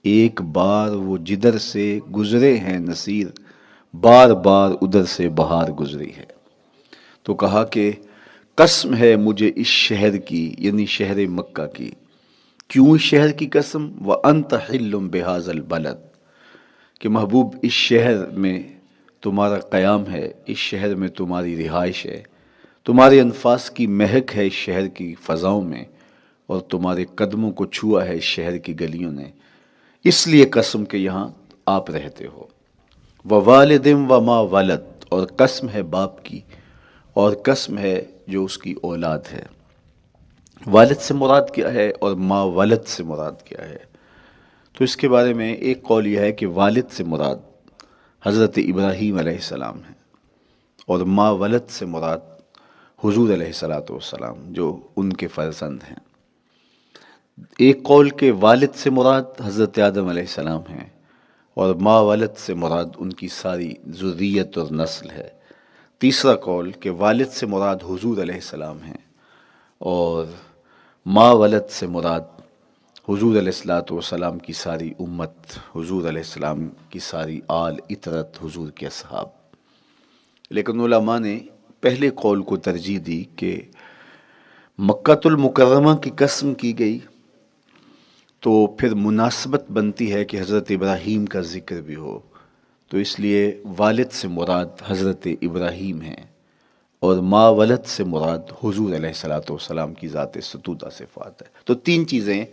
ایک بار وہ جدھر سے گزرے ہیں نصیر، بار بار ادھر سے بہار گزری ہے۔ تو کہا کہ قسم ہے مجھے اس شہر کی، یعنی شہر مکہ کی۔ کیوں اس شہر کی قسم؟ وَأَنْتَ حِلٌّ بِهَذَا الْبَلَدِ، کہ محبوب اس شہر میں تمہارا قیام ہے، اس شہر میں تمہاری رہائش ہے، تمہارے انفاس کی مہک ہے اس شہر کی فضاؤں میں، اور تمہارے قدموں کو چھوا ہے اس شہر کی گلیوں نے، اس لیے قسم کہ یہاں آپ رہتے ہو۔ وَوَالِدٍ وَمَا وَلَد، اور قسم ہے باپ کی، اور قسم ہے جو اس کی اولاد ہے۔ والد سے مراد کیا ہے اور ما ولد سے مراد کیا ہے؟ تو اس کے بارے میں ایک قول یہ ہے کہ والد سے مراد حضرت ابراہیم علیہ السلام ہے، اور ما ولد سے مراد حضور علیہ الصلاۃ والسلام جو ان کے فرزند ہیں۔ ایک قول کہ والد سے مراد حضرت آدم علیہ السلام ہیں، اور ما ولد سے مراد ان کی ساری ذریت اور نسل ہے۔ تیسرا قول کہ والد سے مراد حضور علیہ السلام ہیں، اور ما ولد سے مراد حضور علیہ الصلاۃ والسلام کی ساری امت، حضور علیہ السلام کی ساری آل اطرت، حضور کے اصحاب۔ لیکن علماء نے پہلے قول کو ترجیح دی کہ مکۃ المکرمہ کی قسم کی گئی تو پھر مناسبت بنتی ہے کہ حضرت ابراہیم کا ذکر بھی ہو، تو اس لیے والد سے مراد حضرت ابراہیم ہیں، اور ما ولد سے مراد حضور علیہ الصلاۃ والسلام کی ذات ستودہ صفات ہے۔ تو تین چیزیں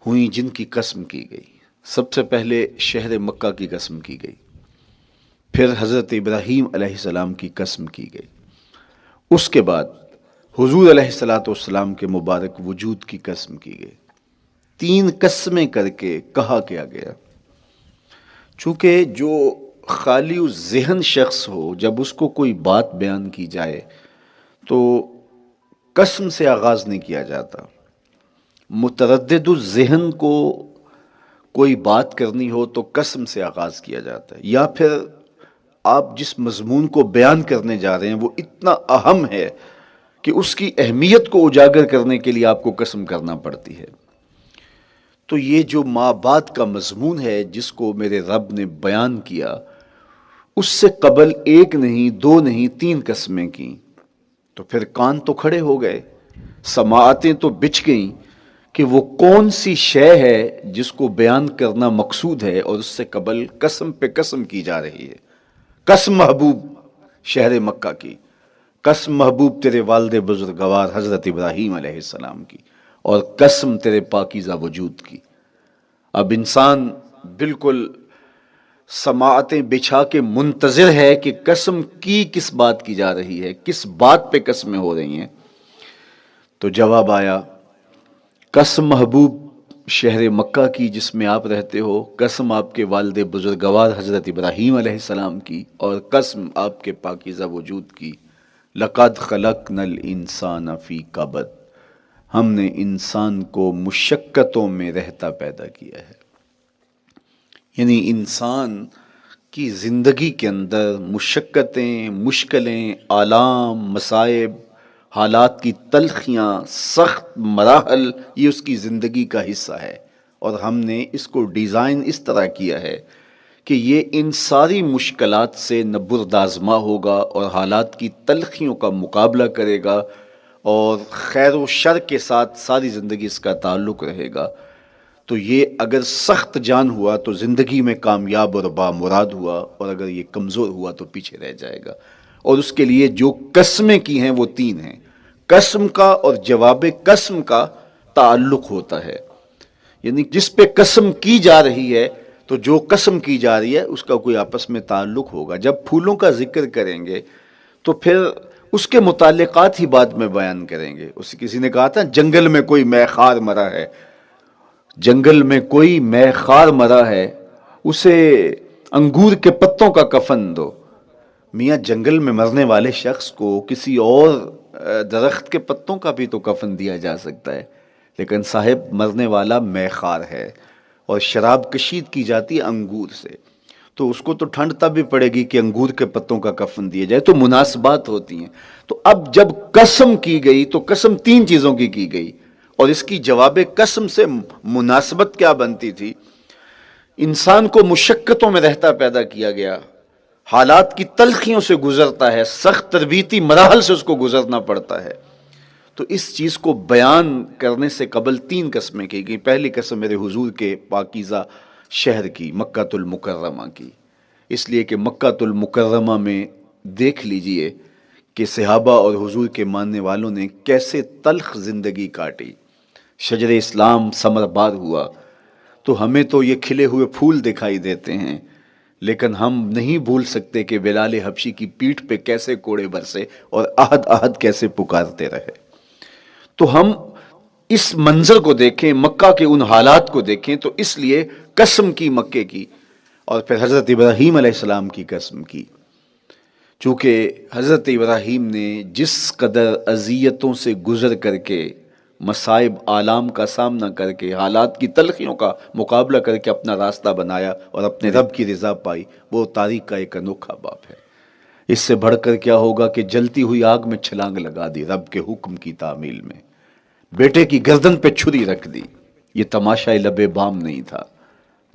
ہوئیں جن کی قسم کی گئی۔ سب سے پہلے شہر مکہ کی قسم کی گئی، پھر حضرت ابراہیم علیہ السلام کی قسم کی گئی، اس کے بعد حضور علیہ الصلاۃ والسلام کے مبارک وجود کی قسم کی گئی۔ تین قسمیں کر کے کہا کیا گیا، چونکہ جو خالی ذہن شخص ہو، جب اس کو کوئی بات بیان کی جائے تو قسم سے آغاز نہیں کیا جاتا۔ متردد الذہن کو کوئی بات کرنی ہو تو قسم سے آغاز کیا جاتا ہے، یا پھر آپ جس مضمون کو بیان کرنے جا رہے ہیں وہ اتنا اہم ہے کہ اس کی اہمیت کو اجاگر کرنے کے لیے آپ کو قسم کرنا پڑتی ہے۔ تو یہ جو ماں باپ کا مضمون ہے جس کو میرے رب نے بیان کیا، اس سے قبل ایک نہیں، دو نہیں، تین قسمیں کیں، تو پھر کان تو کھڑے ہو گئے، سماعتیں تو بچھ گئیں کہ وہ کون سی شے ہے جس کو بیان کرنا مقصود ہے، اور اس سے قبل قسم پہ قسم کی جا رہی ہے۔ قسم محبوب شہر مکہ کی، قسم محبوب تیرے والد بزرگوار حضرت ابراہیم علیہ السلام کی، اور قسم تیرے پاکیزہ وجود کی۔ اب انسان بالکل سماعتیں بچھا کے منتظر ہے کہ قسم کی کس بات کی جا رہی ہے، کس بات پہ قسمیں ہو رہی ہیں۔ تو جواب آیا، قسم محبوب شہر مکہ کی جس میں آپ رہتے ہو، قسم آپ کے والد بزرگوار حضرت ابراہیم علیہ السلام کی، اور قسم آپ کے پاکیزہ وجود کی۔ لقد خلقنا الانسان فی کبد، ہم نے انسان کو مشقتوں میں رہتا پیدا کیا ہے۔ یعنی انسان کی زندگی کے اندر مشقتیں، مشکلیں، آلام، مصائب، حالات کی تلخیاں، سخت مراحل، یہ اس کی زندگی کا حصہ ہے، اور ہم نے اس کو ڈیزائن اس طرح کیا ہے کہ یہ ان ساری مشکلات سے نہ بردآزما ہوگا، اور حالات کی تلخیوں کا مقابلہ کرے گا، اور خیر و شر کے ساتھ ساری زندگی اس کا تعلق رہے گا۔ تو یہ اگر سخت جان ہوا تو زندگی میں کامیاب اور بامراد ہوا، اور اگر یہ کمزور ہوا تو پیچھے رہ جائے گا۔ اور اس کے لیے جو قسمیں کی ہیں وہ تین ہیں۔ قسم کا اور جواب قسم کا تعلق ہوتا ہے، یعنی جس پہ قسم کی جا رہی ہے تو جو قسم کی جا رہی ہے اس کا کوئی آپس میں تعلق ہوگا۔ جب پھولوں کا ذکر کریں گے تو پھر اس کے متعلقات ہی بعد میں بیان کریں گے۔ کسی نے کہا تھا جنگل میں کوئی مے خار مرا ہے، جنگل میں کوئی مے خار مرا ہے، اسے انگور کے پتوں کا کفن دو۔ میاں جنگل میں مرنے والے شخص کو کسی اور درخت کے پتوں کا بھی تو کفن دیا جا سکتا ہے، لیکن صاحب مرنے والا مے خار ہے، اور شراب کشید کی جاتی ہے انگور سے، تو اس کو تو ٹھنڈ تب بھی پڑے گی کہ انگور کے پتوں کا کفن دیا جائے۔ تو مناسبات ہوتی ہیں۔ تو اب جب قسم کی گئی تو قسم تین چیزوں کی گئی، اور اس کی جواب قسم سے مناسبت کیا بنتی تھی؟ انسان کو مشقتوں میں رہتا پیدا کیا گیا، حالات کی تلخیوں سے گزرتا ہے، سخت تربیتی مراحل سے اس کو گزرنا پڑتا ہے. تو اس چیز کو بیان کرنے سے قبل 3 قسمیں کی گئی. پہلی قسم میرے حضور کے پاکیزہ شہر کی، مکہ المکرمہ کی، اس لیے کہ مکہ المکرمہ میں دیکھ لیجئے کہ صحابہ اور حضور کے ماننے والوں نے کیسے تلخ زندگی کاٹی. شجر اسلام ثمر بار ہوا تو ہمیں تو یہ کھلے ہوئے پھول دکھائی دیتے ہیں، لیکن ہم نہیں بھول سکتے کہ بلال حبشی کی پیٹھ پہ کیسے کوڑے برسے اور احد احد کیسے پکارتے رہے. تو ہم اس منظر کو دیکھیں، مکہ کے ان حالات کو دیکھیں، تو اس لیے قسم کی مکے کی، اور پھر حضرت ابراہیم علیہ السلام کی قسم کی. چونکہ حضرت ابراہیم نے جس قدر اذیتوں سے گزر کر کے، مصائب آلام کا سامنا کر کے، حالات کی تلخیوں کا مقابلہ کر کے اپنا راستہ بنایا اور اپنے رب کی رضا پائی، وہ تاریخ کا ایک انوکھا باب ہے. اس سے بڑھ کر کیا ہوگا کہ جلتی ہوئی آگ میں چھلانگ لگا دی رب کے حکم کی تعمیل میں، بیٹے کی گردن پہ چھری رکھ دی. یہ تماشا لب بام نہیں تھا.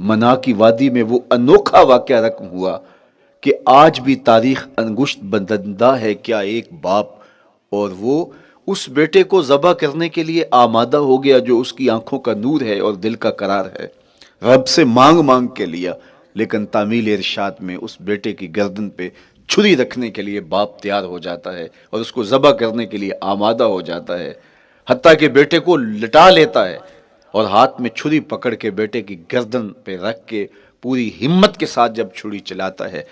منا کی وادی میں وہ انوکھا واقعہ رقم ہوا کہ آج بھی تاریخ انگشت بدندہ ہے کیا ایک باپ، اور وہ اس بیٹے کو ذبح کرنے کے لیے آمادہ ہو گیا جو اس کی آنکھوں کا نور ہے اور دل کا قرار ہے. رب سے مانگ مانگ کے لیا، لیکن تعمیل ارشاد میں اس بیٹے کی گردن پہ چھری رکھنے کے لیے باپ تیار ہو جاتا ہے اور اس کو ذبح کرنے کے لیے آمادہ ہو جاتا ہے، حتیٰ کہ بیٹے کو لٹا لیتا ہے اور ہاتھ میں چھری پکڑ کے بیٹے کی گردن پہ رکھ کے پوری ہمت کے ساتھ جب چھری چلاتا ہے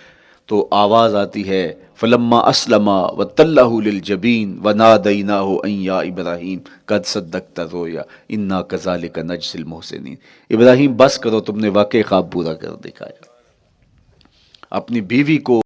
تو آواز آتی ہے فلما اسلم وتلہ للجبین ونادیناہ ان یا ابراہیم قد صدقت الرؤیا انا کذالک نجزی المحسنین. ابراہیم بس کرو، تم نے واقعی خواب پورا کر دکھایا. اپنی بیوی کو